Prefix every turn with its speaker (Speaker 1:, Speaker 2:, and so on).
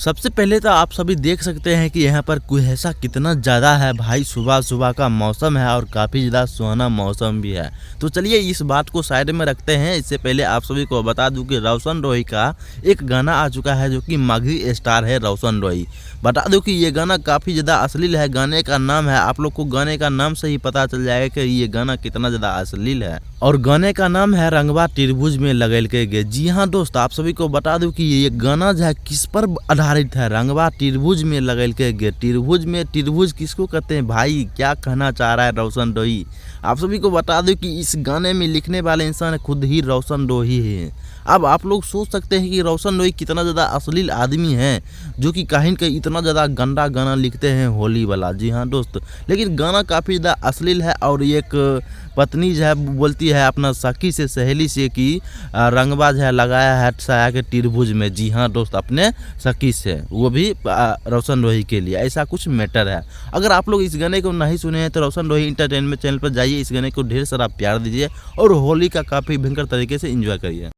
Speaker 1: सबसे पहले तो आप सभी देख सकते हैं कि यहाँ पर कुहेसा कितना ज़्यादा है भाई। सुबह सुबह का मौसम है और काफ़ी ज़्यादा सुहाना मौसम भी है। तो चलिए इस बात को साइड में रखते हैं। इससे पहले आप सभी को बता दूं कि रोशन रोही का एक गाना आ चुका है जो कि माघी स्टार है रोशन रोही। बता दूं कि ये गाना काफ़ी ज़्यादा अश्लील है। गाने का नाम है, आप लोग को गाने का नाम से ही पता चल जाएगा कि ये गाना कितना ज़्यादा अश्लील है। और गाने का नाम है रंगवा त्रिभुज में लगल के गे। जी हाँ दोस्त, आप सभी को बता दूं कि ये गाना जो है किस पर आधारित है, रंगवा त्रिभुज में लगल के गे। त्रिभुज किसको कहते हैं भाई, क्या कहना चाह रहा है रोशन रोही। आप सभी को बता दूं कि इस गाने में लिखने वाले इंसान खुद ही रोशन रोही है। अब आप लोग सोच सकते हैं कि रोशन रोही कितना ज़्यादा अश्लील आदमी है जो कि कहीं कहीं इतना ज़्यादा गंदा गाना लिखते हैं होली वाला। जी हाँ दोस्त, लेकिन गाना काफ़ी ज़्यादा अश्लील है। और एक पत्नी जो है बोलती है अपना सखी से, सहेली से कि रंगवा जो है लगाया है साया के त्रिभुज में। जी हाँ दोस्त, अपने सखी से, वो भी रोशन रोही के लिए। ऐसा कुछ मैटर है। अगर आप लोग इस गाने को नहीं सुने हैं तो रोशन रोही इंटरटेनमेंट चैनल पर जाइए, इस गाने को ढेर सारा प्यार दीजिए और होली का काफ़ी भयंकर तरीके से एंजॉय करिए।